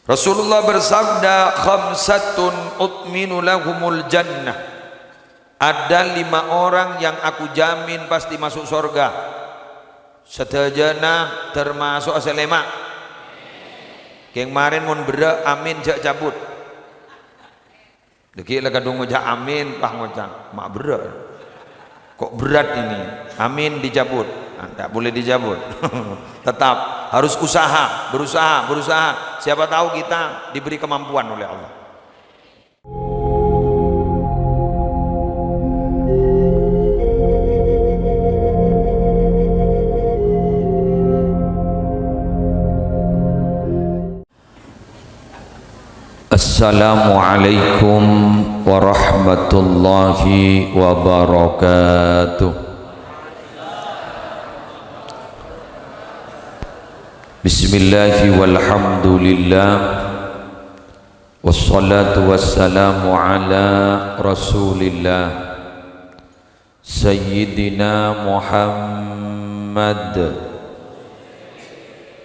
Rasulullah bersabda, khamsatun utminu lahumul jannah. Ada 5 orang yang aku jamin pasti masuk surga. Sedajana termasuk asalema. Keng kemarin mun bera amin jak cabut. Deki lah kadung ngojak amin pah ngocak mak berat. Kok berat ini? Amin dicabut. Tidak boleh dicabut. Tetap harus usaha, berusaha. Siapa tahu kita diberi kemampuan oleh Allah. Assalamualaikum warahmatullahi wabarakatuh. Bismillahi walhamdulillah, wassalatu wassalamu ala rasulillah Sayyidina Muhammad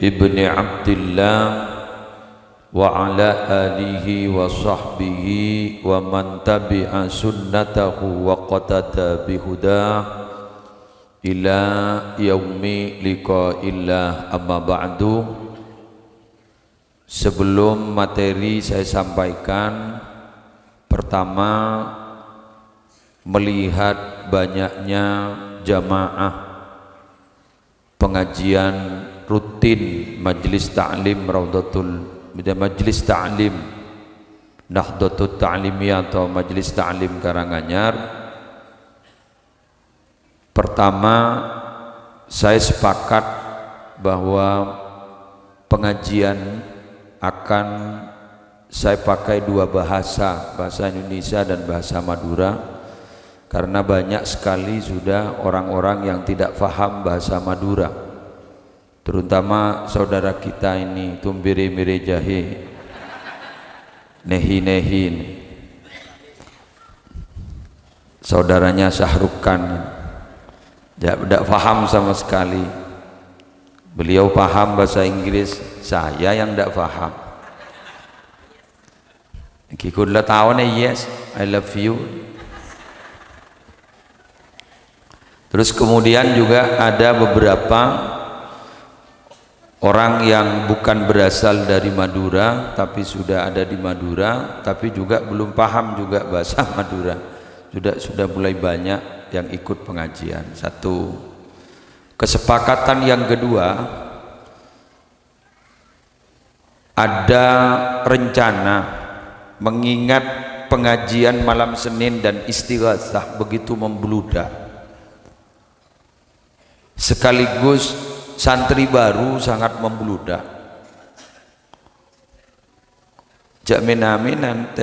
ibni Abdillah wa ala alihi wa sahbihi wa man tabi'a sunnatahu wa qatada bihudah ila yaumi liqa'illah, amma ba'du. Sebelum materi saya sampaikan, pertama, melihat banyaknya jamaah pengajian rutin Majelis Ta'lim Majelis Ta'lim Nahdlatul Ta'limiyah atau Majelis Ta'lim Karanganyar. Pertama, saya sepakat bahwa pengajian akan saya pakai 2 bahasa, bahasa Indonesia dan bahasa Madura, karena banyak sekali sudah orang-orang yang tidak paham bahasa Madura, terutama saudara kita ini tumbire-mire jahe, nehi-nehi, saudaranya Syahrukan. Tidak paham sama sekali. Beliau paham bahasa Inggris, saya yang tidak paham. Kikudlah tahu nih, yes, I love you. Terus kemudian juga ada beberapa orang yang bukan berasal dari Madura, tapi sudah ada di Madura, tapi juga belum paham juga bahasa Madura. Sudah mulai banyak yang ikut pengajian. Satu. Kesepakatan yang kedua, ada rencana mengingat pengajian malam Senin dan istighatsah begitu membludak, sekaligus santri baru sangat membludak. Jamin-aminan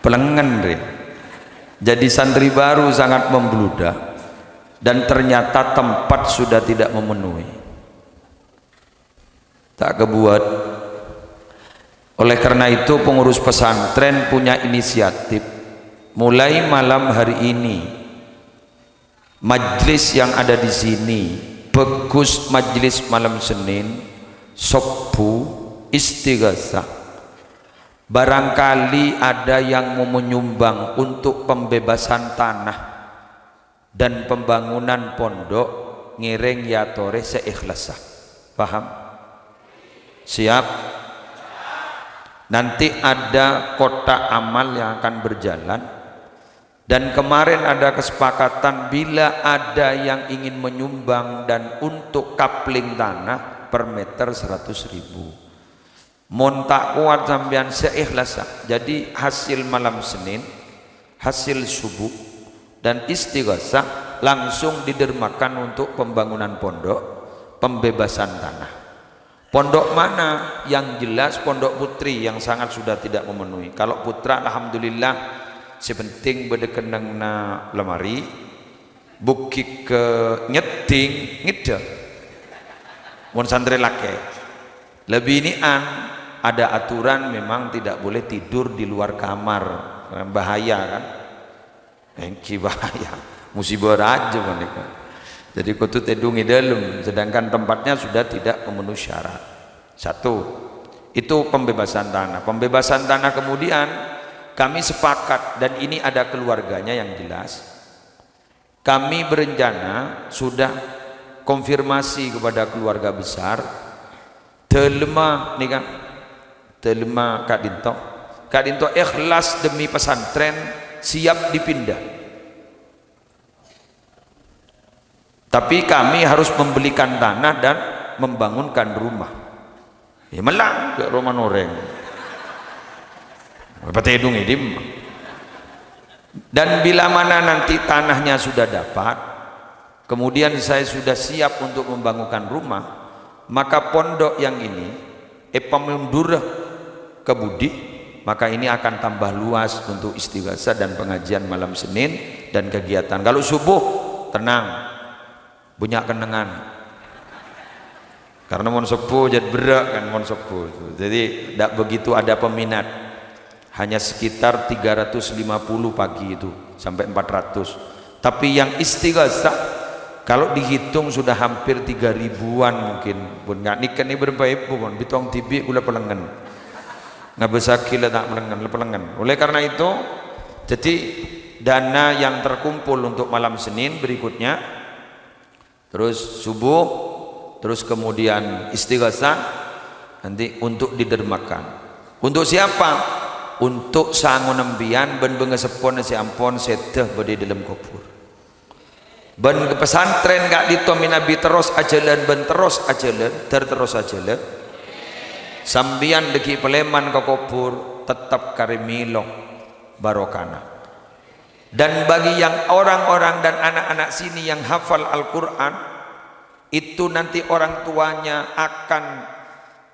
pelengan deh. Jadi santri baru sangat membludak dan ternyata tempat sudah tidak memenuhi. Tak kebuat. Oleh karena itu pengurus pesantren punya inisiatif, mulai malam hari ini majlis yang ada di sini bagus, majlis malam Senin, Sabtu, istighatsah. Barangkali ada yang mau menyumbang untuk pembebasan tanah dan pembangunan pondok, ngiring ya tore seikhlasah. Paham? Siap? Nanti ada kotak amal yang akan berjalan. Dan kemarin ada kesepakatan bila ada yang ingin menyumbang dan untuk kapling tanah per meter 100.000. Mon tak kuat sampean seikhlasah. Jadi hasil malam Senin, hasil subuh dan istighatsah langsung didermakan untuk pembangunan pondok, pembebasan tanah. Pondok mana? Yang jelas pondok putri yang sangat sudah tidak memenuhi. Kalau putra alhamdulillah sepenting bedekenang na lemari, bukik ke nyeting ngide. Mon santri lake. Lebih ini ada aturan memang tidak boleh tidur di luar kamar, bahaya kan? Engki bahaya, musibah aja mereka. Jadi kutu tedungi dalam, sedangkan tempatnya sudah tidak memenuhi syarat. Satu. Itu pembebasan tanah. Pembebasan tanah kemudian kami sepakat, dan ini ada keluarganya yang jelas. Kami berencana sudah konfirmasi kepada keluarga besar, telema nih kan, telema Kak Dinto ikhlas demi pesantren, siap dipindah. Tapi kami harus membelikan tanah dan membangunkan rumah. Ya melang ke rumah noreng. Petedung ini. Dan bila mana nanti tanahnya sudah dapat, kemudian saya sudah siap untuk membangunkan rumah, maka pondok yang ini mundur ke Budi, maka ini akan tambah luas untuk istighasah dan pengajian malam Senin dan kegiatan. Kalau subuh tenang, bunyi kenangan, karena mon sepuh jadi berak kan mon sepuh, jadi tidak begitu ada peminat, hanya sekitar 350 pagi itu sampai 400. Tapi yang istighasah kalau dihitung sudah hampir 3000-an mungkin. Pun nggak nikah ini berapa pun bitong tibi gula pelengan nggak bisa kila tak pelengan. Oleh karena itu, jadi dana yang terkumpul untuk malam Senin berikutnya, terus subuh, terus kemudian istighasah, nanti untuk didermakan. Untuk siapa? Untuk sangon nembian ben bengesepon si ampon seteh bade dalam kubur. Ben ke pesantren gak ditomi nabi terus ajalan, ben terus ajalan, terus ajalan. Sambian deki peleman ke kubur tetap karimilok barokana. Dan bagi yang orang-orang dan anak-anak sini yang hafal Al-Quran, itu nanti orang tuanya akan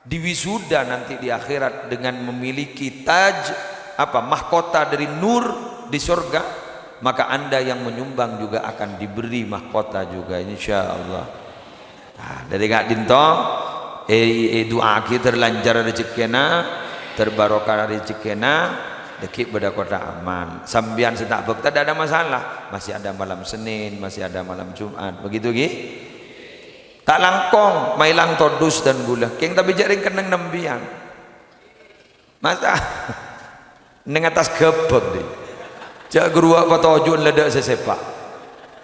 diwisuda nanti di akhirat dengan memiliki taj mahkota dari nur di surga, maka Anda yang menyumbang juga akan diberi mahkota juga insyaallah. Nah, dari Kak Dinto doa kita terlancar rezekina, terbarokah rezekina, dekik pada kota aman. Sambian setak bekta tidak ada masalah, masih ada malam Senin, masih ada malam Jumat, begitu gi? Tak langkong, mailang todus dan gula. Keng tapi jaring keneng nembian. Masa neng atas gebek deh. Jak gerua patojun ledak sesepak.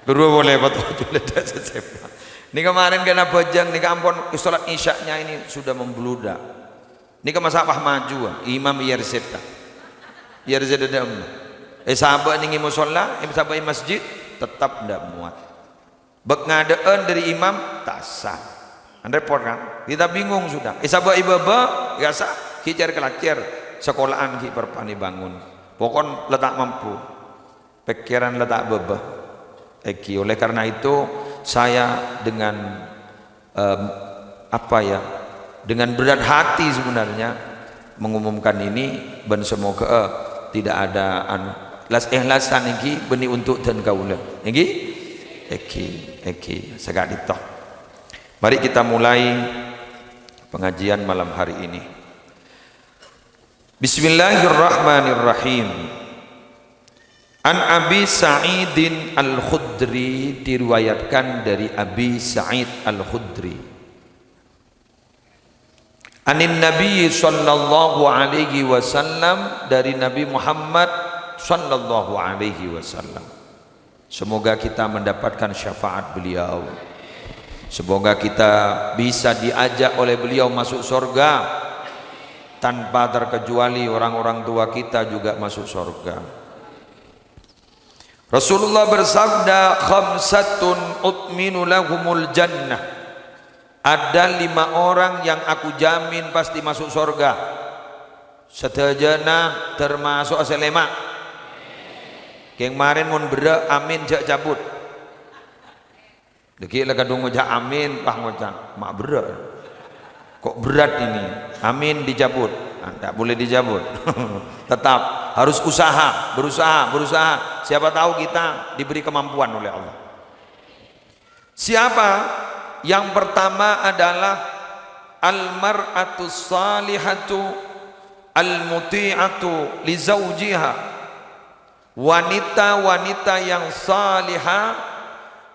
Gerua boleh patojun ledak sesepak. Ini kemarin kena bajang, ini ampun sholat isyaknya ini sudah membludak. Ini ke masabah maju, Imam Yerzeda. Yerzeda dah sahabat ini musola, sahabat masjid tetap tidak muat. Bek ngadaan dari imam tak sah. Anda repot kan? Kita bingung sudah. Sahabat ibaba ya sah, kicar kelakir sekolahan ki perpani bangun. Pokon letak mampu. Pikiran letak bebah. Oleh karena itu saya dengan dengan berat hati sebenarnya mengumumkan ini, dan semoga tidak ada ikhlasan iki beni untuk dan kaula. Nggih? Eki segak ditoh. Mari kita mulai pengajian malam hari ini. Bismillahirrahmanirrahim. An Abi Sa'idin Al-Khudri, diriwayatkan dari Abi Sa'id Al-Khudri. Anin Nabi sallallahu alaihi wasallam, dari Nabi Muhammad sallallahu alaihi wasallam. Semoga kita mendapatkan syafaat beliau. Semoga kita bisa diajak oleh beliau masuk surga tanpa terkecuali orang-orang tua kita juga masuk surga. Rasulullah bersabda, khamsatun utminu lahumul jannah. Ada 5 orang yang aku jamin pasti masuk surga. Sedajana termasuk aselema. Keng kemarin mun berak amin jak cabut. Deki lah kadung ngojak amin pah ngojak mak berat. Kok berat ini? Amin dicabut. Tidak boleh dicabut. Tetap harus usaha, berusaha. Siapa tahu kita diberi kemampuan oleh Allah. Siapa? Yang pertama adalah al-mar'atu salihatu al-muti'atu li zawjiha. Wanita-wanita yang salihah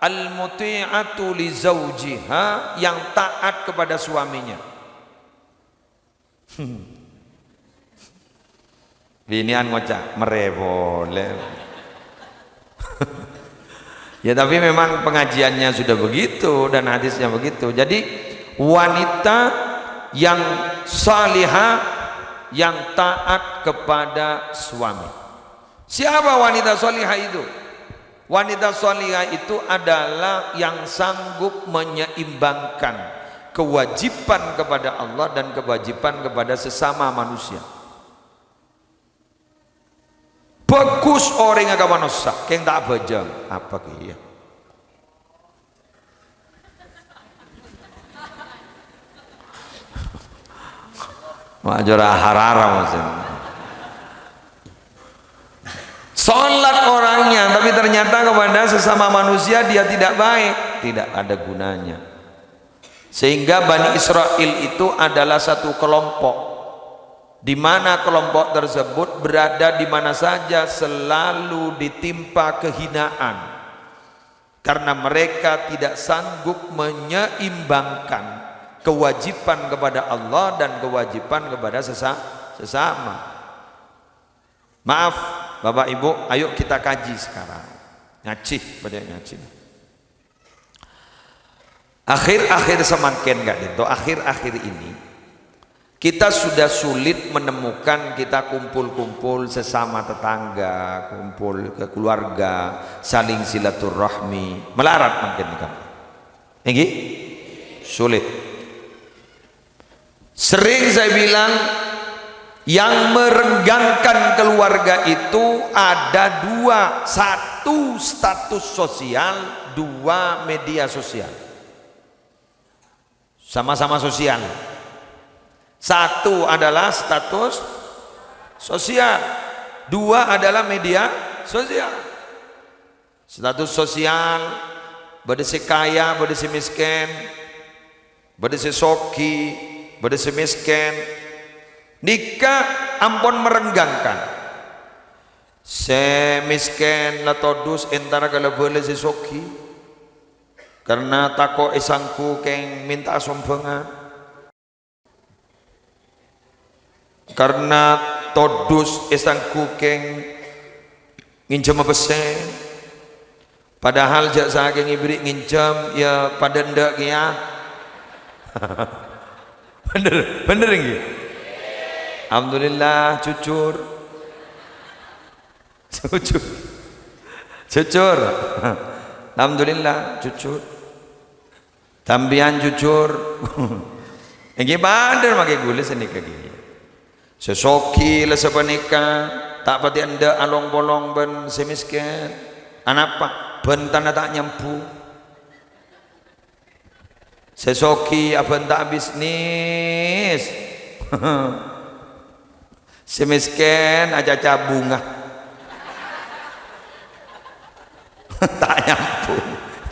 al-muti'atu li zawjiha, yang taat kepada suaminya. Binian ngocak merevole. Ya tapi memang pengajiannya sudah begitu dan hadisnya begitu. Jadi wanita yang salihah, yang taat kepada suami. Siapa wanita salihah itu? Wanita salihah itu adalah yang sanggup menyeimbangkan kewajiban kepada Allah dan kewajiban kepada sesama manusia. Bagus orang yang agak manusia, yang tak bajang apa kia? Majora harara maksudnya. Sholat orangnya, tapi ternyata kepada sesama manusia dia tidak baik, tidak ada gunanya. Sehingga Bani Israel itu adalah satu kelompok, di mana kelompok tersebut berada di mana saja selalu ditimpa kehinaan, karena mereka tidak sanggup menyeimbangkan kewajiban kepada Allah dan kewajiban kepada sesama. Maaf Bapak Ibu, ayo kita kaji sekarang. Ngaji, pada ngaji. Akhir-akhir semakin enggak itu, akhir-akhir ini kita sudah sulit menemukan, kita kumpul-kumpul sesama tetangga, kumpul ke keluarga, saling silaturahmi, melarat makin kan. Ini sulit. Sering saya bilang, yang merenggangkan keluarga itu ada dua, satu status sosial, dua media sosial. Sama-sama sosial. Satu adalah status sosial, dua adalah media sosial. Status sosial, badai kaya, badai miskin, badai soki, badai miskin. Nikah ampun merenggangkan. Se miskin la todus entara kalau boleh si soki, karena tako esangku keng minta sombengan, karena todus esangku keng nginjem besen, padahal jak saking ibrik nginjem ya pada ndak ya. bener nggih. Alhamdulillah jujur. Alhamdulillah jujur. Tambihan jujur. Iki bandel make gule senika gini. Sesoki le sepenika tak pati anda along bolong ben semiskin. Anapa? Ben tanah tak nyampu. Sesoki aben tak bisnis. Semiskin aja bunga. Tak nyampu.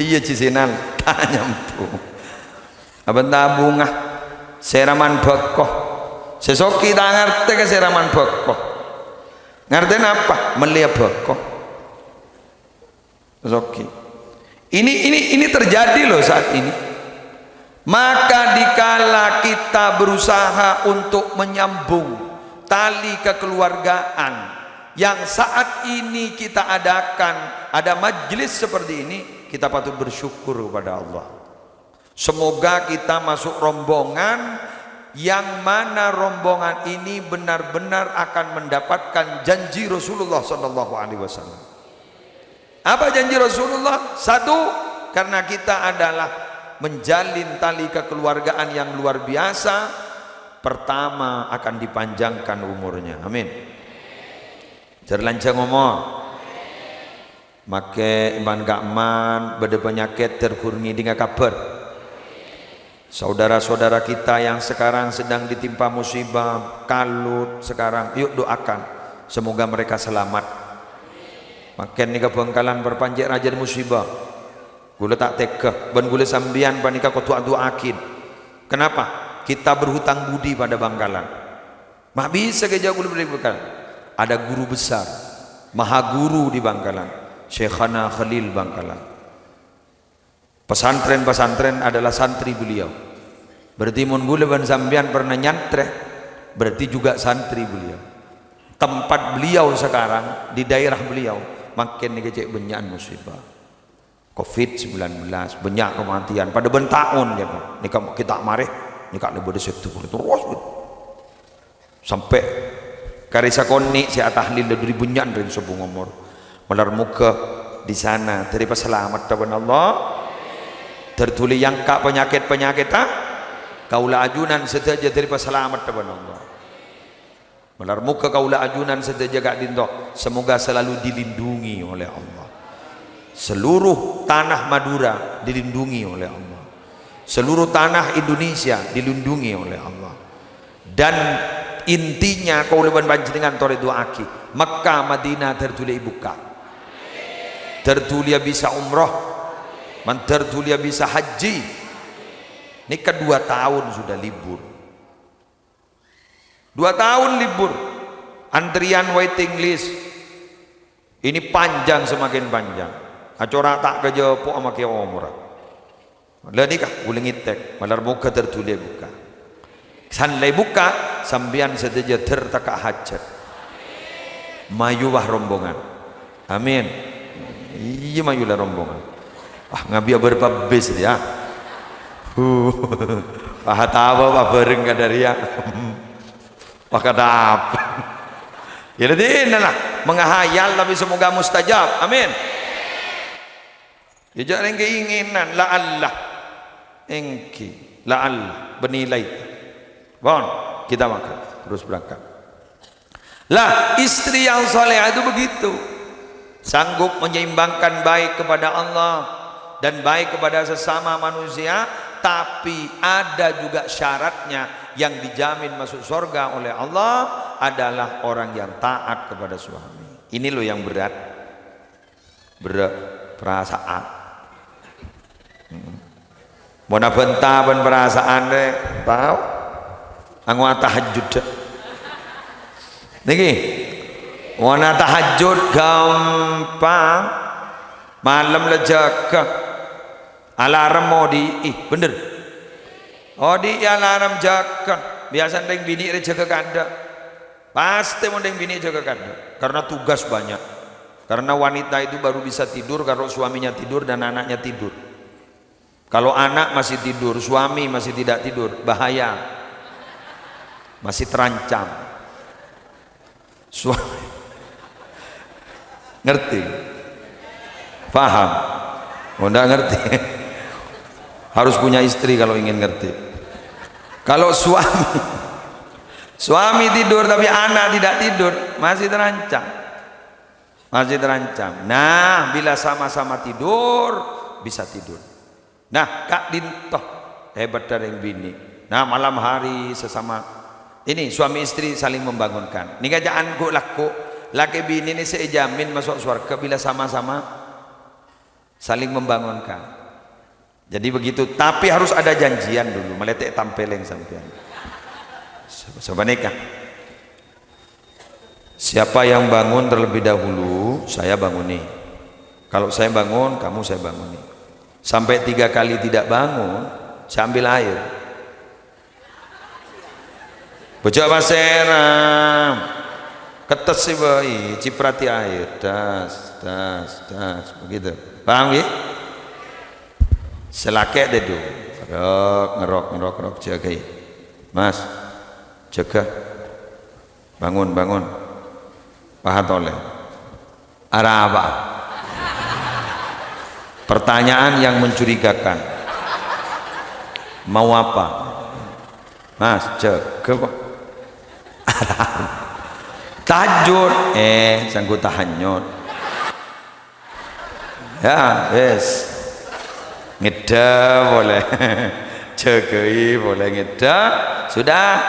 Iya cisinan tak nyampu. Aben tak bunga. Seraman bekoh. Sesoki tak ngerti ke seraman bekoh. Ngerti apa? Melia bekoh. Sesoki. Ini terjadi loh saat ini. Maka dikala kita berusaha untuk menyambung tali kekeluargaan yang saat ini kita adakan, ada majlis seperti ini, kita patut bersyukur kepada Allah. Semoga kita masuk rombongan yang mana rombongan ini benar-benar akan mendapatkan janji Rasulullah SAW. Apa janji Rasulullah? Satu, karena kita adalah menjalin tali kekeluargaan yang luar biasa. Pertama akan dipanjangkan umurnya, amin. Terlancang umur, make iman gak man, beda penyakit terkurni dengan kabar. Saudara-saudara kita yang sekarang sedang ditimpa musibah, kalut sekarang, yuk doakan semoga mereka selamat. Makin ni kebengkalan berpanjang raja musibah, gula tak tega, ben gula sambian panika kau doakin. Kenapa? Kita berhutang budi pada Bangkalan. Mak bisa kerja guru Bangkalan. Ada guru besar, maha guru di Bangkalan, Syekhana Khalil Bangkalan. Pesantren-pesantren adalah santri beliau. Berarti mun gula ban sambian pernah nyantre, berarti juga santri beliau. Tempat beliau sekarang di daerah beliau makin dikecek benyakan musibah COVID-19, banyak kematian pada bentahun ya Pak. Nika kita mareh nika lebih dari itu terus sampai karisa koni si tahlil dari bunyan dari sebuah ngomor melar muka di sana terima selamat taban Allah tertulis yang kak penyakit kaula ajunan setaja terima selamat taban Allah melar muka kaula ajunan setaja gak dinto semoga selalu dilindungi oleh Allah. Seluruh tanah Madura dilindungi oleh Allah, seluruh tanah Indonesia dilindungi oleh Allah. Dan intinya kauliban panjenengan tore doaki Mekah Madinah tertulia buka, tertulia bisa umroh, tertulia bisa haji. Ini kedua tahun sudah libur, 2 tahun libur, antrian waiting list ini panjang semakin panjang. Acora tak kerja pok sama kia omora. Lah nikah boleh ngitek, malar muka tertulis buka. Sanlai buka sambian sedaja tertaka hajat. Mayulah rombongan. Amin. Iya mayulah rombongan. Ah ngabia berbabes dia. Tahu apa bareng kadaria. Pakadap. Ya jadi lah menghayal tapi semoga mustajab. Amin. Ya jangan keinginan la Allah engki la Allah benilai bon kita makan terus berangkat lah istri yang soleh itu begitu sanggup menyeimbangkan baik kepada Allah dan baik kepada sesama manusia tapi ada juga syaratnya yang dijamin masuk surga oleh Allah adalah orang yang taat kepada suami. Ini loh yang berat perasaan. Bona bentah ben perasaan deh, tahu? Angwa tahajud. Niki, wana tahajud gampang, malam lejaga, alarm mau di, bener. Oh di alarm jaga, biasa deng bini jaga kanda, pasti mau deng bini jaga kanda, karena tugas banyak. Karena wanita itu baru bisa tidur kalau suaminya tidur dan anaknya tidur. Kalau anak masih tidur, suami masih tidak tidur, bahaya, masih terancam. Suami, ngerti? Paham? Oh, enggak ngerti. Harus punya istri kalau ingin ngerti. Kalau suami tidur tapi anak tidak tidur, masih terancam, masih terancam. Nah, bila sama-sama tidur, bisa tidur. Nah Kak Dintoh hebat dari bini. Nah malam hari sesama ini suami istri saling membangunkan. Ini gajaan ku laku laki bini ini saya jamin masuk surga bila sama-sama saling membangunkan. Jadi begitu. Tapi harus ada janjian dulu. Meletek tampeleng sampean. Sobat nikah. Siapa yang bangun terlebih dahulu saya banguni. Kalau saya bangun kamu saya banguni. Sampai 3 kali tidak bangun saya ambil air bocah maseram ketes sih boy ciprati air das begitu paham ya selakek deh tuh ngerok jaga mas jaga bangun pahat oleh arah apa pertanyaan yang mencurigakan. Mau apa? Mas, jaga Pak. Tahajud, sanggup tahanyut. Ya, yes. Ngeda boleh. Jagai boleh ngeda. Sudah.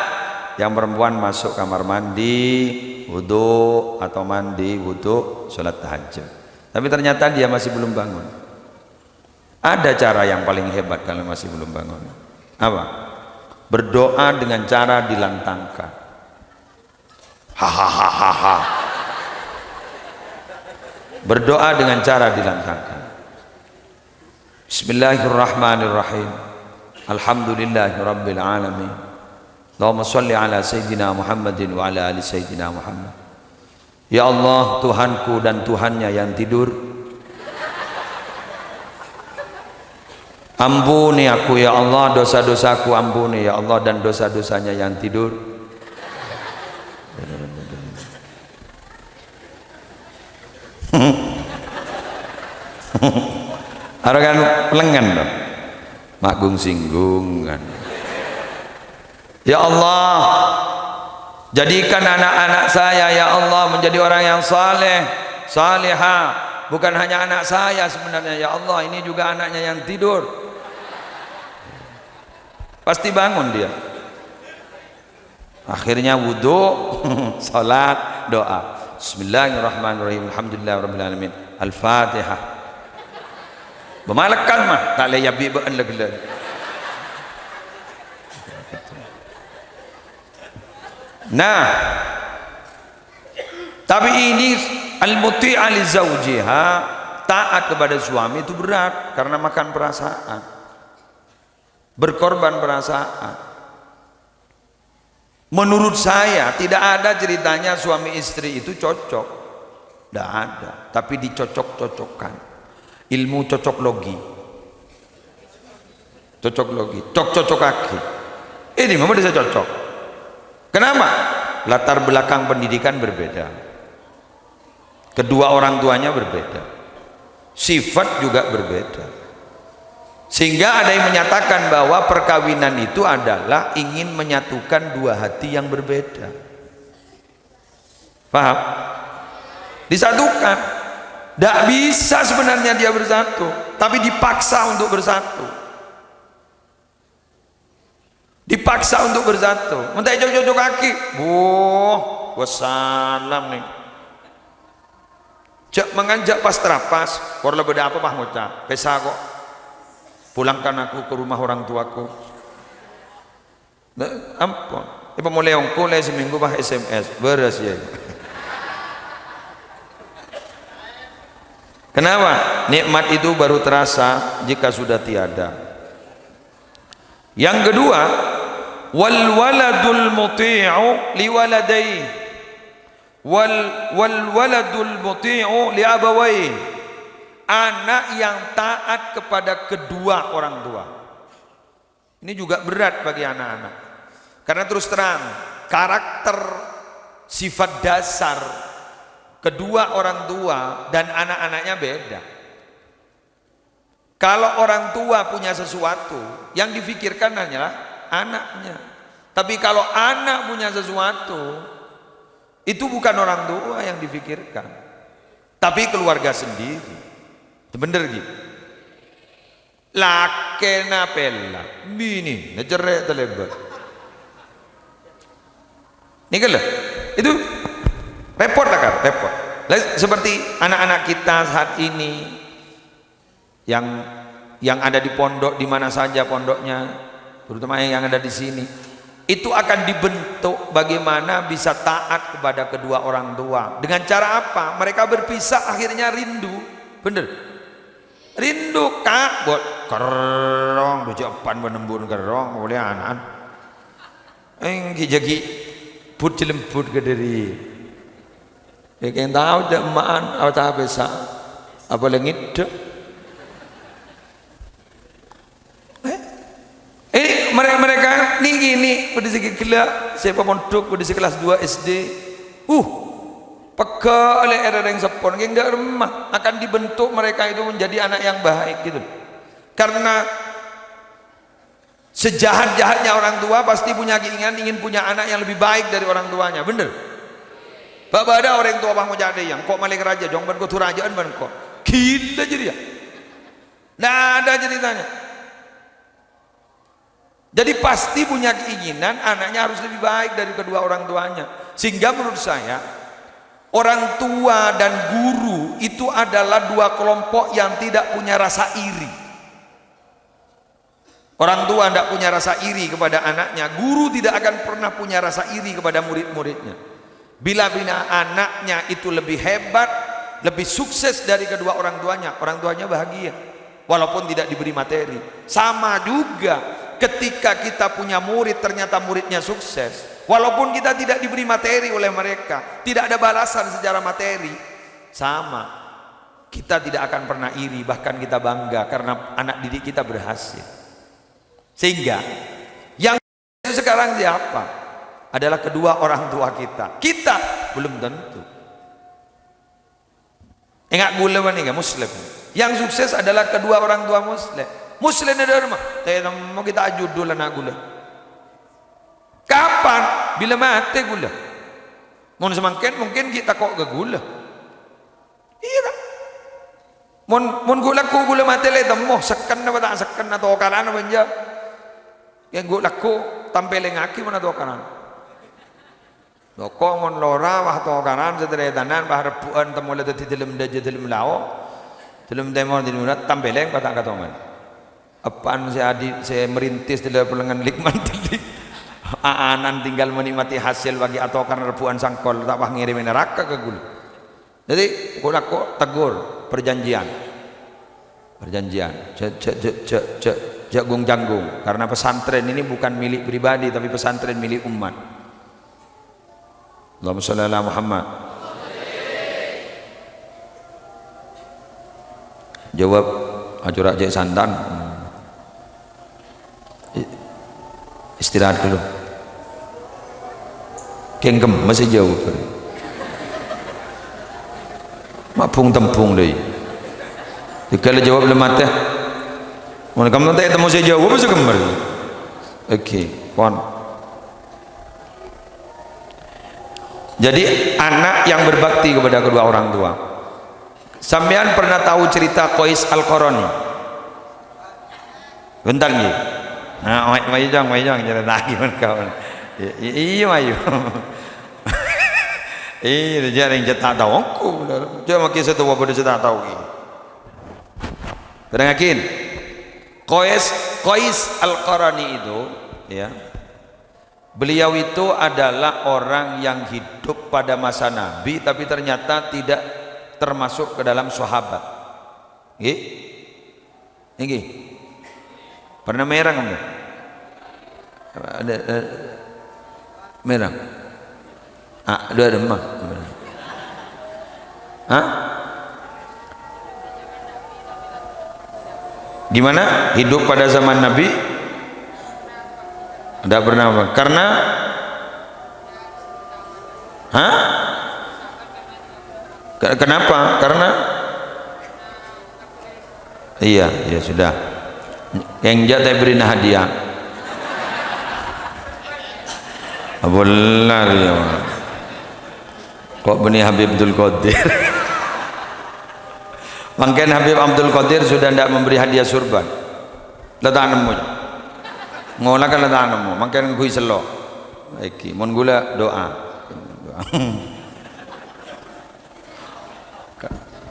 Yang perempuan masuk kamar mandi, wudu atau mandi, wudu, sholat tahajud. Tapi ternyata dia masih belum bangun. Ada cara yang paling hebat kalau masih belum bangun. Apa? Berdoa dengan cara dilantangkan. Hahaha. Berdoa dengan cara dilantangkan. Bismillahirrahmanirrahim. Alhamdulillahirabbil alamin. Allahumma sholli ala Sayyidina Muhammadin wa ala ali Sayyidina Muhammad. Ya Allah, Tuhanku dan Tuhannya yang tidur, ampuni aku ya Allah, dosa-dosaku ampuni ya Allah, dan dosa-dosanya yang tidur. Kan lengan dong, magung singgung kan. Ya Allah, jadikan anak-anak saya ya Allah menjadi orang yang saleh, salihah. Bukan hanya anak saya sebenarnya ya Allah, ini juga anaknya yang tidur. Pasti bangun dia. Akhirnya wudu, salat, doa. Bismillahirrahmanirrahim. Alhamdulillahirabbil alamin. Al-Fatihah. Bermalakan mah tak layak bi'an lag-lag. Nah, tapi ini al-muti'a li zawjiha, taat kepada suami itu berat karena makan perasaan, berkorban perasaan. Menurut saya tidak ada ceritanya suami istri itu cocok, tidak ada, tapi dicocok-cocokkan. Ilmu cocok logi, cocok kaki. Ini memang bisa cocok. Kenapa? Latar belakang pendidikan berbeda, kedua orang tuanya berbeda, sifat juga berbeda, sehingga ada yang menyatakan bahwa perkawinan itu adalah ingin menyatukan dua hati yang berbeda. Paham? Disatukan. Tidak bisa sebenarnya dia bersatu, tapi dipaksa untuk bersatu. Dipaksa untuk bersatu. Minta cocok kaki. Wassalam nih. Cak menganjak pas terapas. Korla beda apa mah ngucap. Pesa kok. Pulangkan aku ke rumah orang tuaku. Ampun. Ibu mulai ongko le seminggu bah SMS. Beres ya. Kenapa? Nikmat itu baru terasa jika sudah tiada. Yang kedua, wal waladul muti'u li waladai wal waladul muti'u li abawai, anak yang taat kepada kedua orang tua. Ini juga berat bagi anak-anak, karena terus terang karakter sifat dasar kedua orang tua dan anak-anaknya beda. Kalau orang tua punya sesuatu, yang difikirkan hanyalah anaknya. Tapi kalau anak punya sesuatu, itu bukan orang tua yang difikirkan, tapi keluarga sendiri. Bener gitu. Lakena pella, bini, ngejere terlebar. Ini kan lah, itu repot lah kan, repot. Seperti anak-anak kita saat ini yang ada di pondok, di mana saja pondoknya, terutama yang ada di sini, itu akan dibentuk bagaimana bisa taat kepada kedua orang tua. Dengan cara apa? Mereka berpisah akhirnya rindu, bener? Rindu kak, buat kerong, dujapan menembun kerong, boleh anak. Jagi put jelemput ke diri. Yang tahu dah maan, apa bisa, apa lengit dah. Mereka nih gini pada segi kelas siapa mondok pada segi kelas 2 SD peka oleh era yang sepon yang tidak remah akan dibentuk mereka itu menjadi anak yang baik gitu, karena sejahat-jahatnya orang tua pasti punya keinginan ingin punya anak yang lebih baik dari orang tuanya, bener? Bapak ada orang tua bang mau jadi yang kok malik raja jong ban kok turajaan ban kok gila jadi ya, nah ada ceritanya. Jadi pasti punya keinginan anaknya harus lebih baik dari kedua orang tuanya. Sehingga menurut saya orang tua dan guru itu adalah dua kelompok yang tidak punya rasa iri. Orang tua tidak punya rasa iri kepada anaknya, guru tidak akan pernah punya rasa iri kepada murid-muridnya. Bila anaknya itu lebih hebat, lebih sukses dari kedua orang tuanya bahagia walaupun tidak diberi materi. Sama juga ketika kita punya murid ternyata muridnya sukses, walaupun kita tidak diberi materi oleh mereka, tidak ada balasan secara materi, sama, kita tidak akan pernah iri, bahkan kita bangga karena anak didik kita berhasil. Sehingga yang sekarang siapa? Adalah kedua orang tua kita. Kita belum tentu. Ingat gula mana enggak muslim. Yang sukses adalah kedua orang tua muslim. Muslim ada rumah. Mau kita ajudul anak gula. Kapan? Bila mati gula. Mungkin kita kok ke gula. Iya. Mun gula mati le temu sekan apa tak sekan atau kanan apa aja. Yang gula ku tampil ngaki mana atau kanan. Doko mon lora wah to kanan sedere tanan bah repuan temu le di dalam daje dalam lao dalam demo di nunat tampeleng patang katongan apaan saya merintis di dalam pelengan likman tilik aanan tinggal menikmati hasil bagi atau karena repuan sangkol tak bah ngirimin neraka ke gula. Jadi gula kok tegur perjanjian jagung janggung karena pesantren ini bukan milik pribadi tapi pesantren milik umat. Allahumma sholli ala Muhammad. Jawab ajurak jek santan. Istirahat dulu. Kenggem masih jauh. Mapung tempung deh. Dikala jawab lemah teh. Mun kamu teh temu saya jawab masih kembar. Oke, pon. Jadi anak yang berbakti kepada kedua orang tua. Sampean pernah tahu cerita Qais Al-Qarani? Bentar nih. Nah, mayu jang cerita gimana kawan? Iya mayu. Iya dia yang cetak tahu aku. Cuma kisah tu apa dia cetak tahu ini. Terangkan. Qais Al-Qarani itu, ya. Beliau itu adalah orang yang hidup pada masa Nabi tapi ternyata tidak termasuk ke dalam sahabat. Nggih? Nggih. Pernah merah kamu? Ada merah. Ada demam. Hah? Gimana? Hidup pada zaman Nabi? Tidak pernah apa? Karena kenapa? Karena iya, ya sudah. Yang jatah beri hadiah. Benar ya. Kok benih Habib Abdul Qadir? Mungkin Habib Abdul Qadir sudah tidak memberi hadiah surban. Letak nemu. Ngolah kan letak nemu. Mungkin gue selo. Iki, mon gula doa.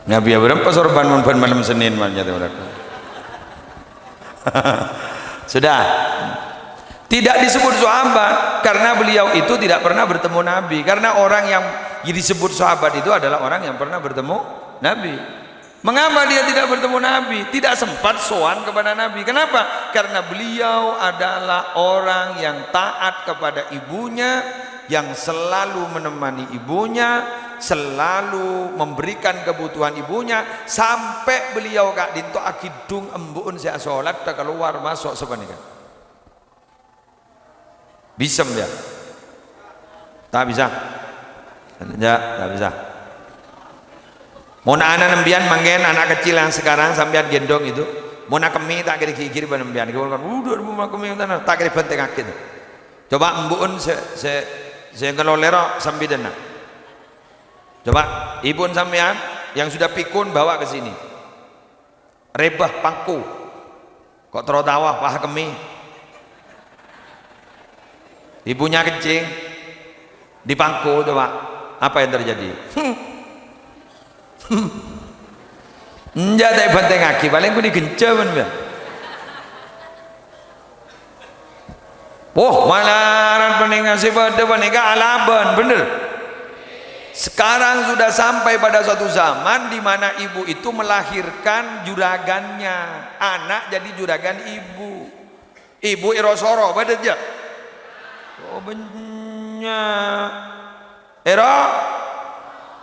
Nabi berapa sorban mon malam Senin malnya tu mereka. Sudah. Tidak disebut sahabat karena beliau itu tidak pernah bertemu Nabi. Karena orang yang disebut sahabat itu adalah orang yang pernah bertemu Nabi. Mengapa dia tidak bertemu Nabi? Tidak sempat sowan kepada Nabi. Kenapa? Karena beliau adalah orang yang taat kepada ibunya, yang selalu menemani ibunya, selalu memberikan kebutuhan ibunya, sampai beliau kak dinto akidung embun saya sholat tak keluar masuk sebenarnya. Bisa ya? Tak bisa. Ya, tak bisa. Mona anak nembian manggen anak kecil yang sekarang sambian gendong itu, mona kemi tak kiri nembian. Kita kan, udah kemi tanah tak kiri penting akid. Coba embun se ngelolero sambidana. Coba ibun sampean yang sudah pikun bawa ke sini. Rebah pangku. Kok terotawa pah kemi. Ibunya kencing di pangku coba. Apa yang terjadi? Enggak ada banteng aki, paling aku digencaman ya. Oh, malaran peninggal pada peninggal alaban, bener. Sekarang sudah sampai pada suatu zaman di mana ibu itu melahirkan juragannya, anak jadi juragan ibu. Ibu Irosoro pada aja. Oh banyak. Era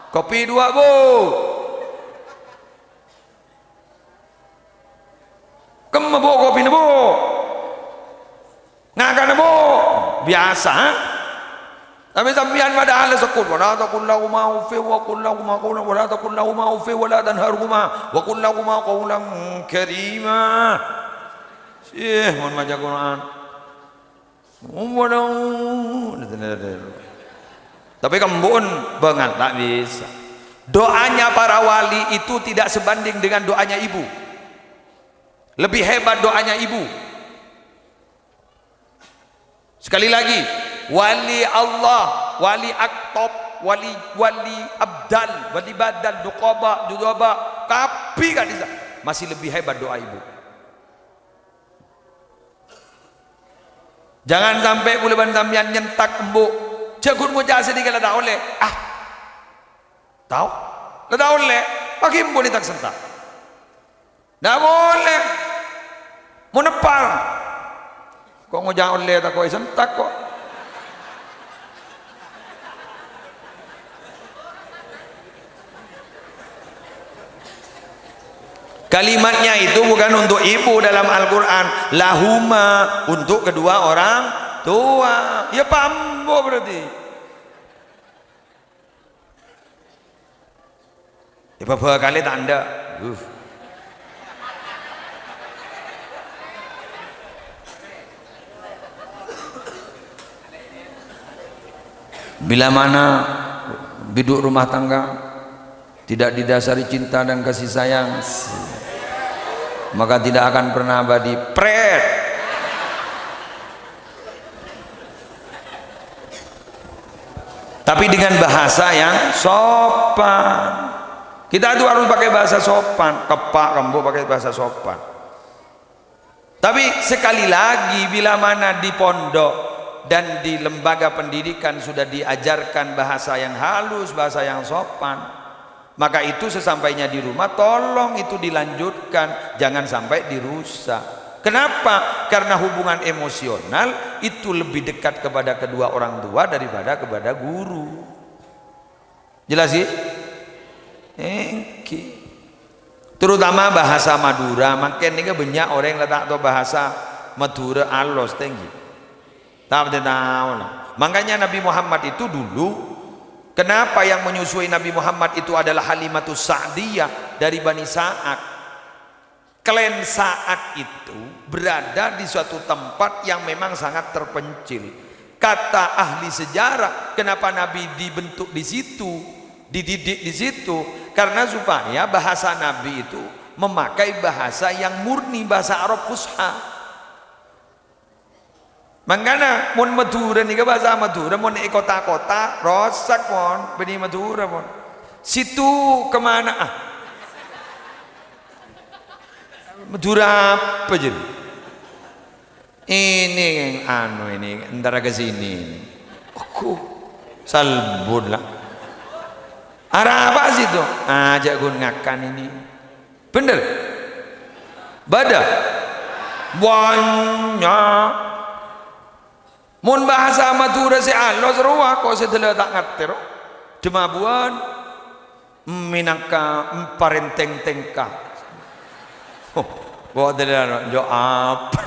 kopi 2 bu. Kemana bu kopi bu? Ngakan bu? Biasa. Tapi sampean pada ahli sekut, wala taqul lahumā uffin wa qul lahumā qawlan wala taqul lahumā uffin wala tanharhumā wa qul lahumā qawlan karīmā. Mohon baca Quran. Tapi kembun banget tak bisa. Doanya para wali itu tidak sebanding dengan doanya ibu. Lebih hebat doanya ibu. Sekali lagi, wali Allah, wali aktob, wali abdal, wali badal, duqaba, judaba, tapi kan masih lebih hebat doa ibu. Jangan sampai boleh sampean nyentak embuk. Jagun mo jasa di kala daole. Tahu? La daole, pakai embuk ditak sentak. Nggak boleh. Mau nepal. Kok ngojang oleh tak kau sentak kok. Kalimatnya itu bukan untuk ibu dalam Al-Quran, lahuma untuk kedua orang tua. Ya pambo berarti. Ya beberapa kali tanda. Bila mana hidup rumah tangga tidak didasari cinta dan kasih sayang, maka tidak akan pernah abadi. Pret. Tapi dengan bahasa yang sopan. Kita itu harus pakai bahasa sopan. Kepak rembuk pakai bahasa sopan. Tapi sekali lagi, bila mana di pondok dan di lembaga pendidikan sudah diajarkan bahasa yang halus, bahasa yang sopan, maka itu sesampainya di rumah tolong itu dilanjutkan, jangan sampai dirusak. Kenapa? Karena hubungan emosional itu lebih dekat kepada kedua orang tua daripada kepada guru. Jelas sih? Terutama bahasa Madura, makin ini banyak orang yang tak tahu bahasa Madura alos tinggi. Tak tahu lah. Makanya Nabi Muhammad itu dulu, kenapa yang menyusui Nabi Muhammad itu adalah Halimatus Sa'diyah dari Bani Sa'ad. Klan Sa'ad itu berada di suatu tempat yang memang sangat terpencil. Kata ahli sejarah, kenapa Nabi dibentuk di situ, dididik di situ? Karena supaya bahasa Nabi itu memakai bahasa yang murni, bahasa Arab Fusha. Makanya mun Madura ni bahasa Madura, mun kota-kota rosak mon, beni Madura mon. Situ kemana Madura apa jadi? Ini yang ini antara ke sini. Aku salbun lah. Arah apa sih itu? Ajak gue ngakan ini. Bener? Badak? Banyak. Mun bahasa Madura si Allah seruah kok setelah tak ngerti. Demabuan minangka parenteng tengka. Bawa tidak jo apa?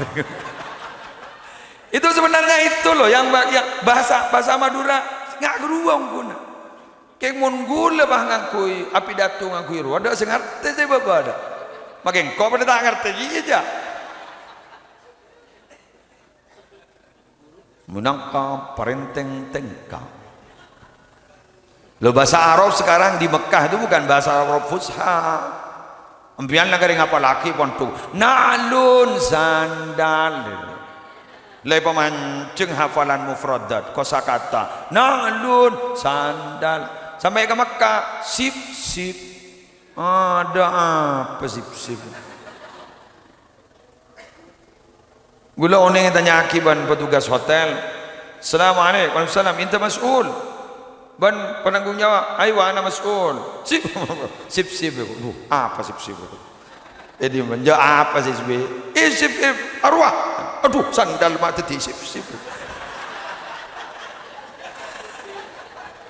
Itu sebenarnya itu loh yang bahasa Madura nggak geruang guna. Kayak mun gula bah ngakui api datu ngakui ruah ada sengerti saya bapak ada. Makin kau pada tak ngerti aja. Menangkap parenteng tengka. Lo bahasa Arab sekarang di Mekah itu bukan bahasa Arab Fusha. Ambian negara ngapa laki pun tu nalun sandal. Lai pemancing hafalan mufradat kosakata nalun sandal. Sampai ke Mekah sip-sip. Ada apa sip-sip? Gula orang yang tanya akiban petugas hotel. Assalamualaikum. Waalaikumsalam. Inta mas'ul. Ban penanggung jawab. Ayo ana mas'ul. Sip. Sip-sip. Apa sip-sip? Dia menjawab apa sip-sip? Sip-sip arwah. aduh sandal mati disip-sip.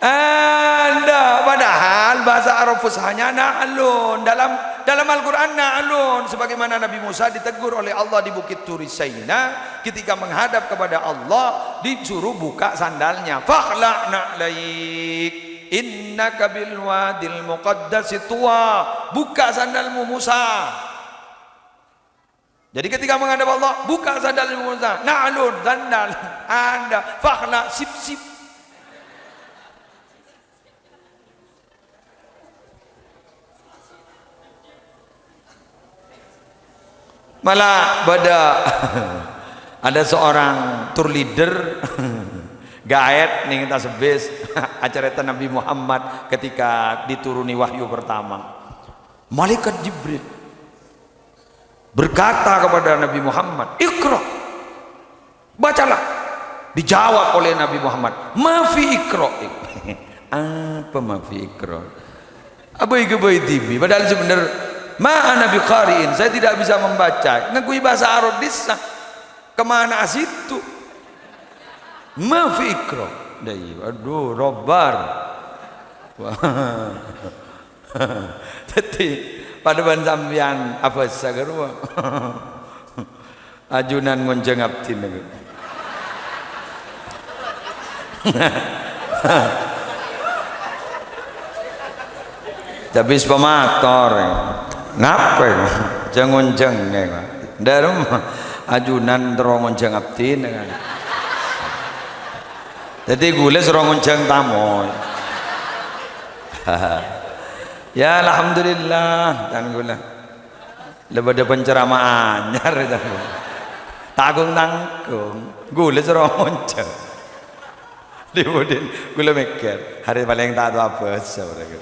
Anda padahal bahasa Arab fusahanya na'lun, dalam Al-Quran na'lun, sebagaimana Nabi Musa ditegur oleh Allah di Bukit Turi Saina ketika menghadap kepada Allah, disuruh buka sandalnya, fakhla' na'laik innaka bil wadil muqaddasi tuwa, buka sandalmu Musa. Jadi ketika menghadap Allah, buka sandalmu Musa, na'lun, sandal Anda, fakhla' sip-sip. Malah ada seorang tour leader gaet ning tas sebis acara Nabi Muhammad ketika dituruni wahyu pertama. Malaikat Jibril berkata kepada Nabi Muhammad, "Iqra." Bacalah. Dijawab oleh Nabi Muhammad, "Ma fi iqra." Apa ma fi iqra? Abai TV. Padahal sebenarnya ma'ana biqari'in, saya tidak bisa membaca, ngakui bahasa Arab disah kemana situ ma fi ikra aduh robar. Jadi pada ban sampean apa sagarwa ajunan ngonceng abdi niku. Tapi sepamator ngapa jangon-jang ya dalam ajunan terongonjang abdi kan. Jadi gue serongonjang tamu. Ya alhamdulillah dan gue lebih ada penceramah anyar tanggung gue serongonjang dibudin gue mikir hari paling tak tahu apa sebenarnya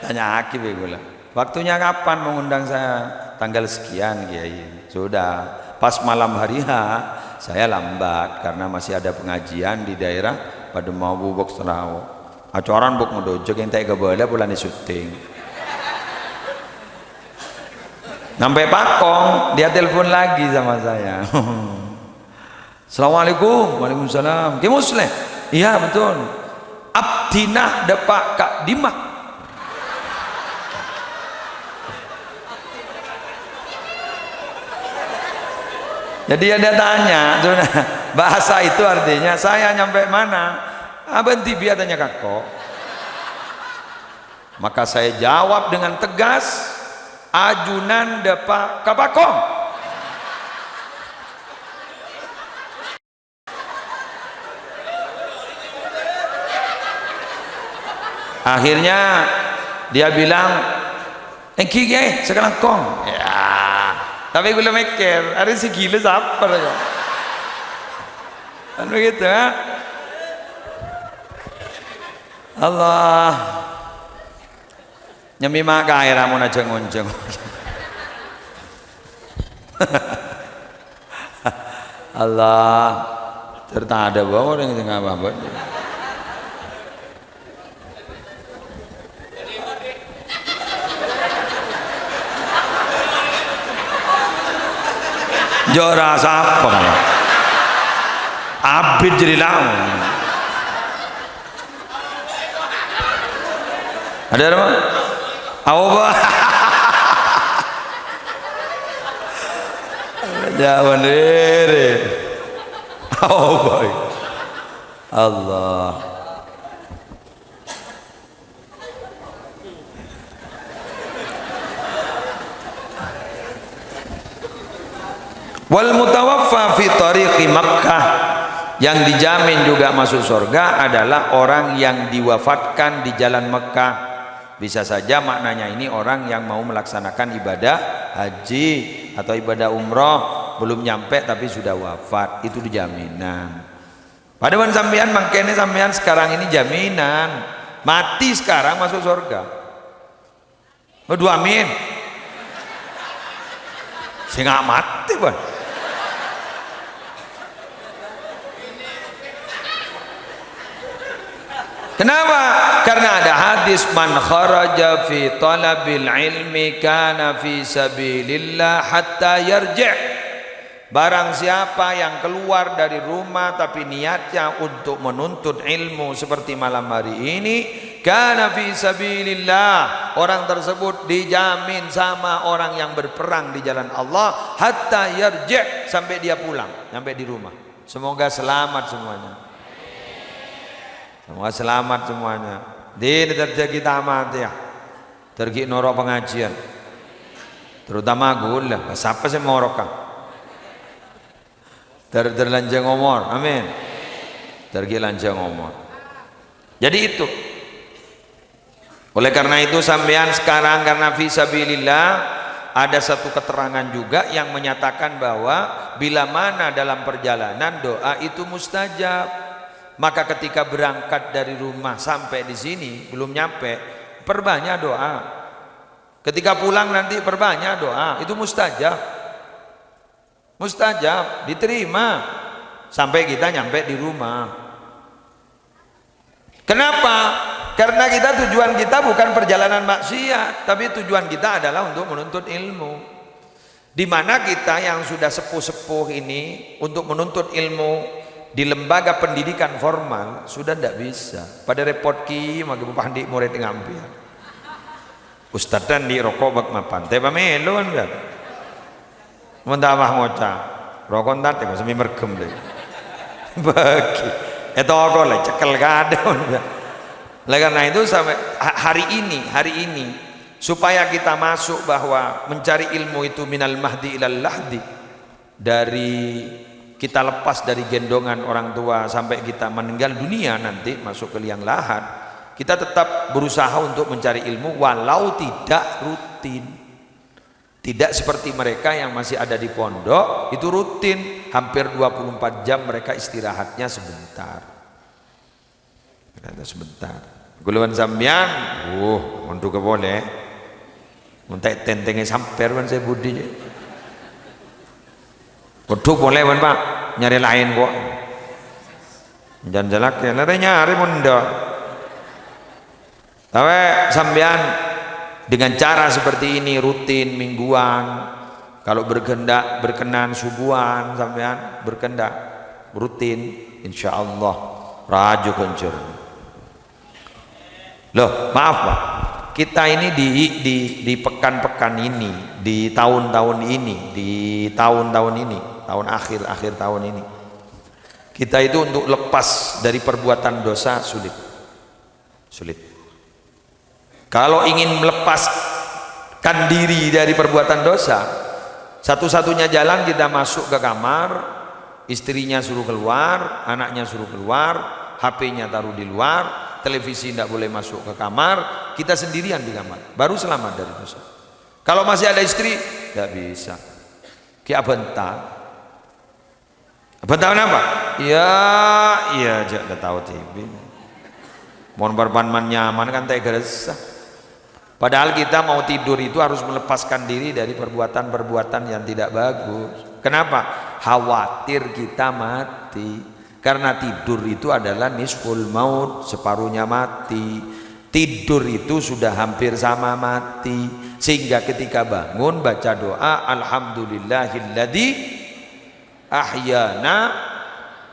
tanya akib gue. Waktunya kapan mengundang saya? Tanggal sekian Kiai. Sudah pas malam hari H saya lambat karena masih ada pengajian di daerah pada mau bubuk Serawo. Acoran buk ngedojok yang tak kebala bulan syuting. Sampai Pakong dia telepon lagi sama saya. Assalamualaikum. Waalaikumsalam. Ki Muslim? Iya betul. Abdinah depak Kak Dimah. Jadi ada tanya, bahasa itu artinya saya nyampe mana? Abang tibia tanya kakak. Maka saya jawab dengan tegas, ajunan depak kapakong. Akhirnya dia bilang, kiai sekarang kong. Ya. Tapi gue mikir, ada si gila siapa ya? Kan begitu ya? Allah nyemi maka air amun aja ngonceng. Allah serta ada bawa orang yang tengah apa? Jora siapa kan? Abid jadi laung. Ada apa? Apa? Jangan diri. Apa? Allah. Wal mutawaffa fi tariqi Makkah, yang dijamin juga masuk surga adalah orang yang diwafatkan di jalan Mekah. Bisa saja maknanya ini orang yang mau melaksanakan ibadah haji atau ibadah umroh belum nyampe tapi sudah wafat, itu dijaminan. Padahal sampean makanya sampean sekarang ini jaminan mati sekarang masuk surga. Berdua amin. Saya nggak mati bang. Kenapa? Karena ada hadis man kharaja fi talabil ilmi kana fi sabilillah hatta yarji'. Barang siapa yang keluar dari rumah tapi niatnya untuk menuntut ilmu seperti malam hari ini, kana fi sabilillah, orang tersebut dijamin sama orang yang berperang di jalan Allah hatta yarji', sampai dia pulang, sampai di rumah. Semoga selamat semuanya. Semoga selamat semuanya. Di terjadi kita mati ya. Tergi noro pengajian. Terutama gula, siapa sih mau rokang? Terlanjang umur, amin. Tergi lanjang umur. Jadi itu. Oleh karena itu sampean sekarang karena fisabilillah ada satu keterangan juga yang menyatakan bahwa bila mana dalam perjalanan doa itu mustajab. Maka ketika berangkat dari rumah sampai di sini belum nyampe, perbanyak doa. Ketika pulang nanti perbanyak doa, itu mustajab. Mustajab, diterima sampai kita nyampe di rumah. Kenapa? Karena tujuan kita bukan perjalanan maksiat, tapi tujuan kita adalah untuk menuntut ilmu. Di mana kita yang sudah sepuh-sepuh ini untuk menuntut ilmu di lembaga pendidikan formal sudah tidak bisa. Pada repot ki magi pandi murid ngambil. Ustaz dan di rokok bak mapan, teh pamelon kan. Mentawah ngocah rokok ntate kok semi mergem deh bagi itu aku lah cekel kadang. Oleh karena itu sampai hari ini supaya kita masuk bahwa mencari ilmu itu minal mahdi ilal lahdi, dari kita lepas dari gendongan orang tua sampai kita meninggal dunia nanti masuk ke liang lahat, kita tetap berusaha untuk mencari ilmu walau tidak rutin. Tidak seperti mereka yang masih ada di pondok, itu rutin, hampir 24 jam mereka istirahatnya sebentar. Sebentar. Guluan sambian, untuk ke boleh. Muntai tentengnya samper kan saya budi. Untuk boleh kan Pak, nyari lain kok. Jangan jelak ya, lari nyari muda. Tapi sambian dengan cara seperti ini rutin mingguan, kalau berkenan subuhan sampean berkendak rutin insyaallah raju kencur. Loh maaf Pak, kita ini di pekan-pekan ini, di tahun-tahun ini, tahun akhir tahun ini, kita itu untuk lepas dari perbuatan dosa sulit. Kalau ingin melepaskan diri dari perbuatan dosa, satu-satunya jalan kita masuk ke kamar, istrinya suruh keluar, anaknya suruh keluar, HP-nya taruh di luar, televisi tidak boleh masuk ke kamar, kita sendirian di kamar, baru selamat dari dosa. Kalau masih ada istri, tidak bisa. Ki abenta apa? Iya, jangan tahu TV. Mohon berpanman nyaman kan teh geresah. Padahal kita mau tidur itu harus melepaskan diri dari perbuatan-perbuatan yang tidak bagus. Kenapa? Khawatir kita mati. Karena tidur itu adalah nisful maut, separuhnya mati. Tidur itu sudah hampir sama mati. Sehingga ketika bangun baca doa, alhamdulillahilladzi ahyana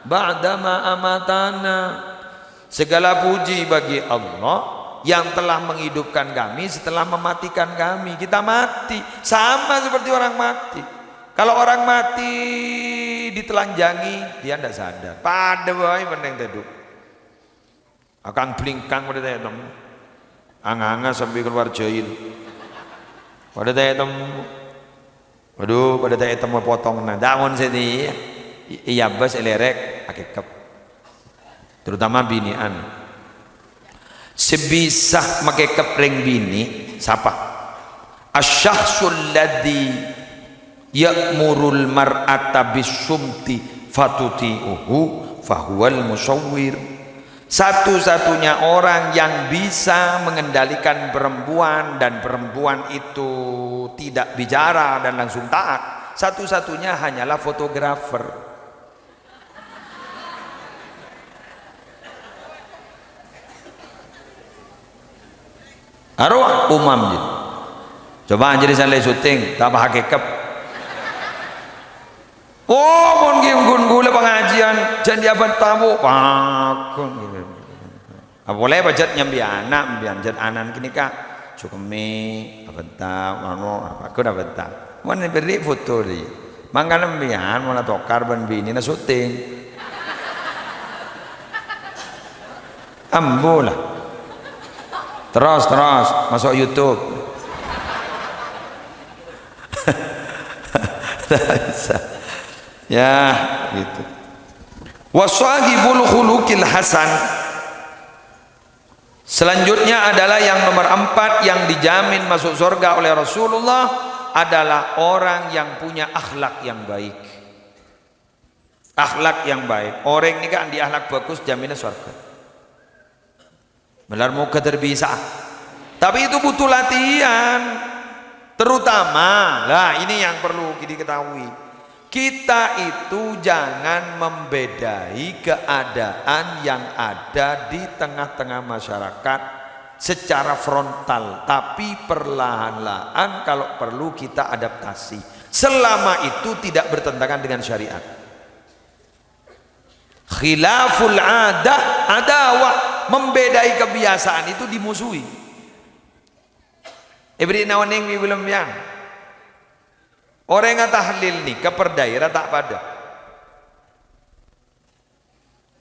ba'dama amatana. Segala puji bagi Allah yang telah menghidupkan kami setelah mematikan kami. Kita mati sama seperti orang mati. Kalau orang mati ditelanjangi dia tidak sadar, pada boy penting teduk akan blingkang pada tetem anganga sampai keluar jahil pada tetem. Waduh pada tetem mau potong nah daun sini iya bas elerek akikap, terutama binian. Sebisa make kepring bini siapa? Asy-syakhsul ladzi ya'murul mar'ata bisumti fatuti'uhu fahuwal musawwir. Satu-satunya orang yang bisa mengendalikan perempuan dan perempuan itu tidak bicara dan langsung taat, satu-satunya hanyalah fotografer. Arwah umam je. Coba anjir saya syuting tak hakikat. Oh, mon gun gula pengajian janji abad tamu pakon. Apa boleh bajet nyambi anak, bianjat anan kini kak cukemi abad tamu, aku abad tamu. Mana beri foto di, mangkana bian mana tokar ban bini na syuting. Ambulah. Terus masuk YouTube. Ya gitu. Wasahibul khuluqil hasan. Selanjutnya adalah yang nomor 4 yang dijamin masuk surga oleh Rasulullah adalah orang yang punya akhlak yang baik. Akhlak yang baik. Orang ini kan di akhlak bagus jaminan surga. Benar mau keterbisa. Tapi itu butuh latihan. Terutama, lah ini yang perlu diketahui. Kita itu jangan membedai keadaan yang ada di tengah-tengah masyarakat secara frontal, tapi perlahan-lahan kalau perlu kita adaptasi. Selama itu tidak bertentangan dengan syariat. Khilaful adah adawah, membedai kebiasaan itu dimusuhi. Ibri nawaning belum yang orang yang tahlil nih ke perdaerah tak pada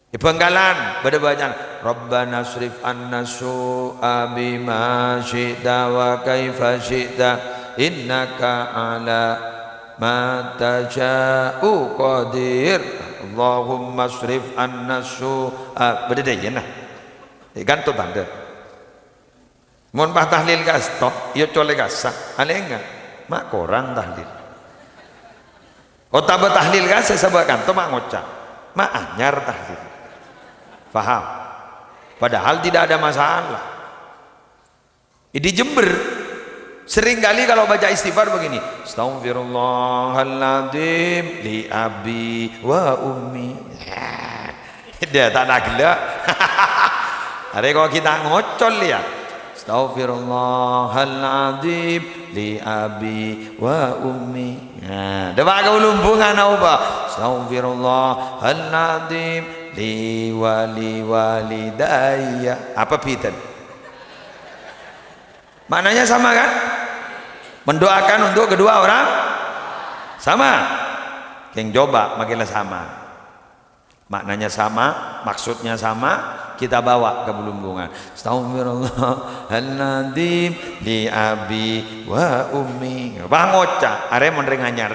di Bengkalan pada bacaan Rabbana srif anna su'a bima syi'ta wa kaifa syi'ta innaka ala ma taja'u qadir Allahumma srif anna su'a pada dia nah gantung tanda mohon pah tahlil kastok ya colek kasah aneh enggak mak korang tahlil. Oh tambah tahlil kan saya sebutkan tuh mak ngocak mak anyar tahlil paham padahal tidak ada masalah. Di Jember seringkali kalau baca istighfar begini Astaghfirullahaladzim li abi wa ummi dia tak nak gelak. Hari kalau kita ngocol lihat Astaghfirullahaladzim li abi wa ummi. Nah, depak kau lumbungan apa? Astaghfirullahaladzim li walidayya. Apa bidan? Maknanya sama kan? Mendoakan untuk kedua orang sama. Yang coba makinlah sama. Maknanya sama, maksudnya sama. Kita bawa ke lumbungan. Astaghfirullahaladzim li abi wa ummi. Bang oca, are mondreng anyar.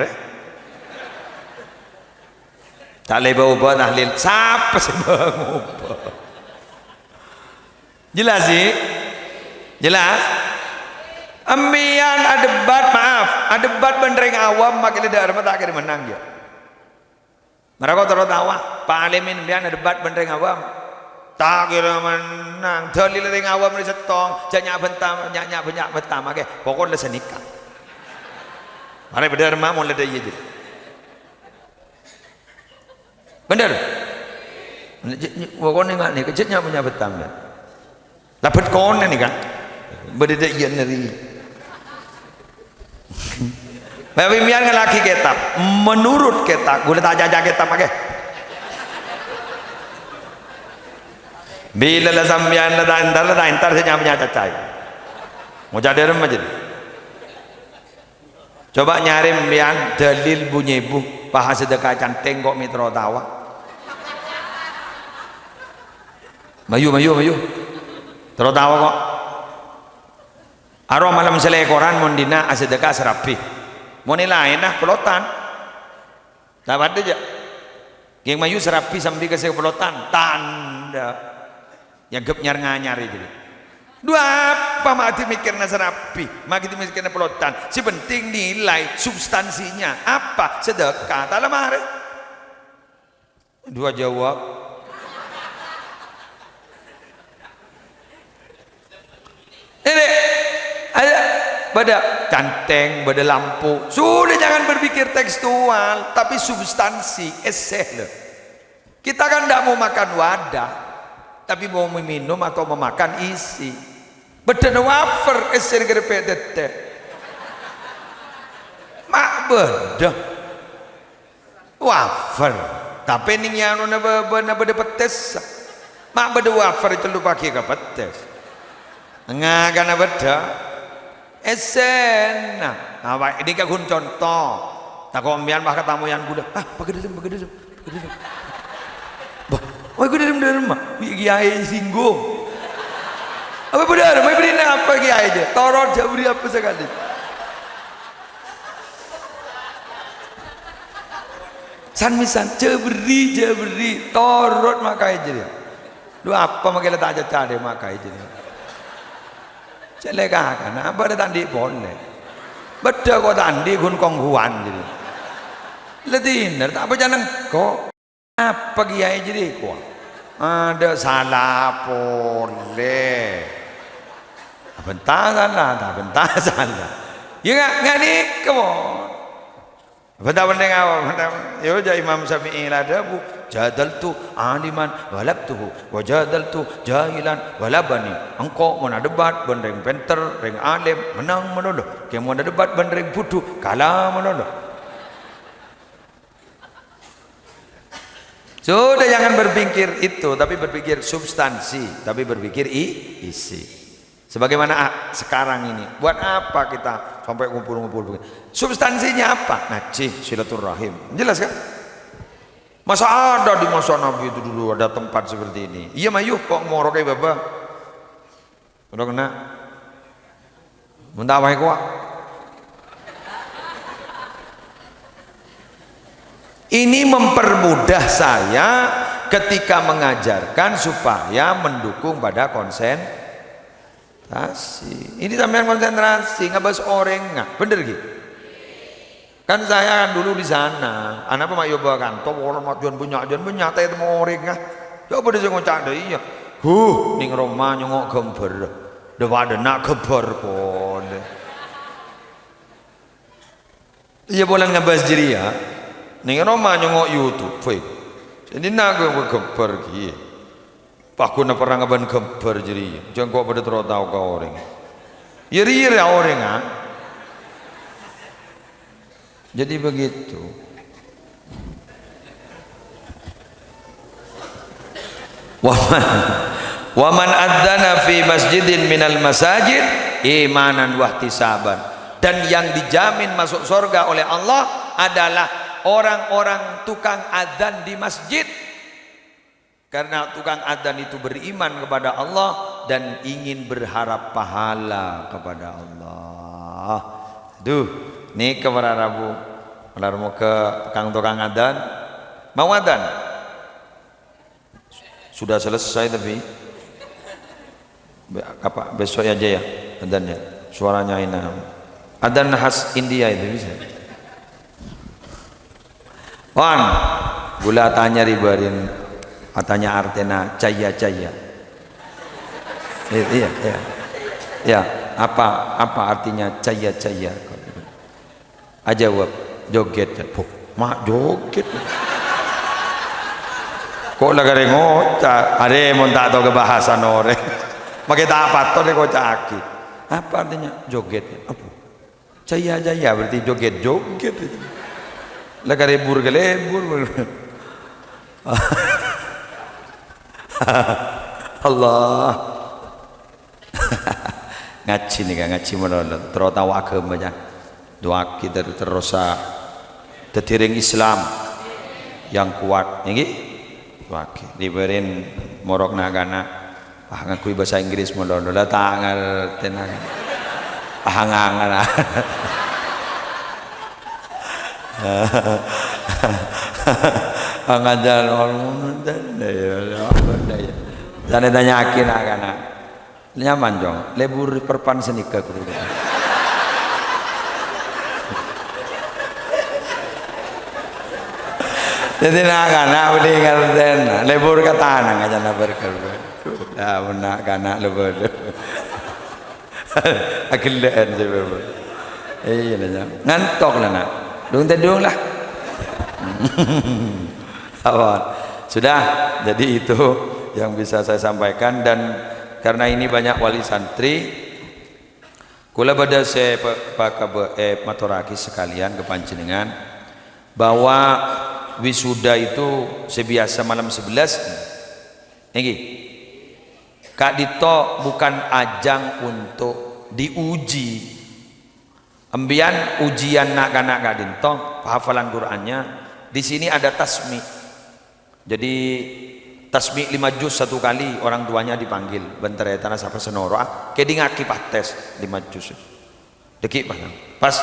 Tak leba ubah tahlil. Siapa sih bang ubah? Jelas sih? Jelas? Ambian adebat maaf, adebat bendreng awam makin ada arma tak kira menang dia. Mereka tertawa. Pak Alimin ambian adebat bendreng awam. Tak kira menang dalil ring awam ni setong janyak bentam nyak banyak bentam okay. Pokoknya senikah mari benar mak mau ledai je benar pokoknya enggak nih kecetnya punya bentam ya dapat kon ni kan berdeda iya neri tapi biar ngelaki kitab menurut kitab boleh tak jajak kitab okay. Bila lah sambian lah entar saya punya cacai mau jadi rumah jadi coba nyari mbian dalil bunyi bu paha sedekah canteng kok mitro tawa mayu terus tawa kok arwah malam selekoran mondina asedekah serapi mau nilai nah pelotan dapat aja yang mayu serapi sambil ke pelotan tanda yang gep nyar itu dua apa mati mikirnya serapi mati mikirnya pelotan si penting nilai substansinya apa sedekah tak lemah dua jawab ini ada pada canteng pada lampu sudah jangan berpikir tekstual tapi substansi eseh kita kan tidak mau makan wadah tapi mau minum atau memakan isi beda wafer esen gerepet detek mak beda wafer tapi ning yang na beda petes mak beda wafer itu lu pakai ke petes ngagana beda esen nah ini kan contoh tak kombian bah katamu yang kuda pakai dalam bah wah kuda dalam mah kiai singgung apa benar mau beri apa kiai dia torot jauh beri apa sekali san misan jeberi torot makai jadi lu apa makai letak aja cade makai jadi celek kan apa ada tandi boleh beda kok tandi gun konghuan jadi letiner tak apa jangan kok apa kiai jadi kok ada salah boleh bentar salah ya nggak nih kamu bentar yo ja Imam Syafi'i ladabu jadaltu aliman walabtuhu wa jadaltu jahilan walabani engkau mau debat bandeng penter reng alim menang menoloh kamu mau debat bandeng bodoh kalah menoloh sudah jangan berpikir itu tapi berpikir substansi tapi berpikir isi sebagaimana sekarang ini buat apa kita sampai ngumpul-ngumpul begini substansinya apa ngaji silaturahim jelas kan masa ada di masa Nabi itu dulu ada tempat seperti ini iya mayuh kok mau rokai bapak udah kena mentah apa kuat ini mempermudah saya ketika mengajarkan supaya mendukung pada konsentrasi ini sampean konsentrasi nggak bahas orang nggak bener gitu kan saya kan dulu di sana anak apa mak bawa kantor orang majuan punya teh itu mau orang nggak coba dia ngocak deh iya ning Roma nyongok gambar dewa ada nak gambar pon iya boleh ngebahas diri ya ning Roma nyongok YouTube jadi nak gambar gitu Pak na pernah ngaban gambar jadi jangan kau pada terus tahu kau orang iri orang jadi begitu waman adzana fi masjidin minal masajid imanan wahtisaban dan yang dijamin masuk surga oleh Allah adalah orang-orang tukang adzan di masjid karena tukang adzan itu beriman kepada Allah dan ingin berharap pahala kepada Allah. Duh, nih ke Rabu, mau ke tukang adzan, mau adzan? Sudah selesai tapi apa besok aja ya adzannya, suaranya enak. Adzan khas India itu bisa. Wan, gula tanya ribarin. Katanya artena caya iya apa artinya caya aja wab joget mak joget kok lagi ngocak ada mau tak tahu kebahasan orang pakai tak apa tuh deh kocaki apa artinya joget apa caya berarti joget lagi lebur Allah ngaji nih kan ngaji menolak terutama agamanya doa kita terus tertiring Islam yang kuat ini waki diberin morok nagana ngakui bahasa Inggris menolak tak ngerti naga ngangan ngajar orang dan tanya akin karena nyaman jong lebur perpan senika kudu jadi nak beli ngerten lebur ke tanah aja nak berkerja dah benak kana lebur akilan sebab iya ngantok lah nak dung lah sudah jadi itu yang bisa saya sampaikan dan karena ini banyak wali santri kula bada saya maturaki sekalian ke panjenengan bahwa wisuda itu sebiasa malam 11 ini Kak Dito bukan ajang untuk diuji. Ambian ujian nak Kak Dito hafalan Qur'annya. Di sini ada tasmi. Jadi tasmi 5 juz 1 kali orang tuanya dipanggil. Bentar ya tanah sapa senoro. Keding akibat tes 5 juz. Dekik pas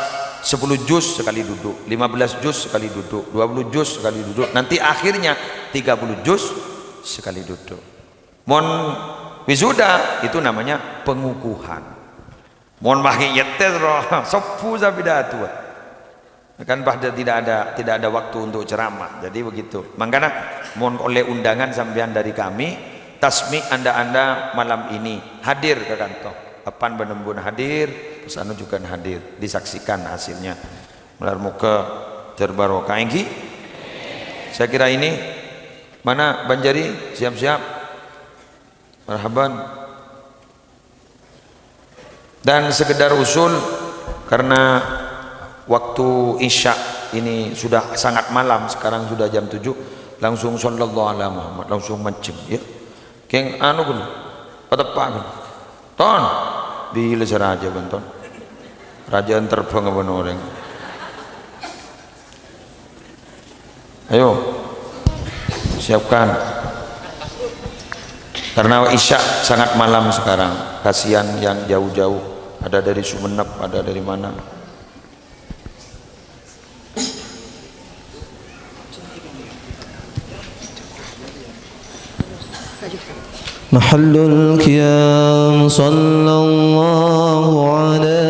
10 juz sekali duduk, 15 juz sekali duduk, 20 juz sekali duduk. Nanti akhirnya 30 juz sekali duduk. Mon wisuda itu namanya pengukuhan. Mohon pakai yetes roh sopu sabidatu kan pada tidak ada waktu untuk ceramah, jadi begitu. Makanya mohon oleh undangan sampean dari kami tasmi anda malam ini hadir ke kantor apan benembun hadir pesanu juga hadir disaksikan hasilnya melar muka terbarokah engki. Saya kira ini mana Banjari siap-siap marhaban. Dan sekedar usul karena waktu isya ini sudah sangat malam, sekarang sudah jam 7, langsung sallallahu alaihi Muhammad, langsung macem ya. Keng anu kun patepak ton bila raja benton raja terbang apa orang. Ayo siapkan karena isya sangat malam sekarang, kasihan yang jauh-jauh, ada dari Sumeneb, ada dari mana. محل القيام صلى الله على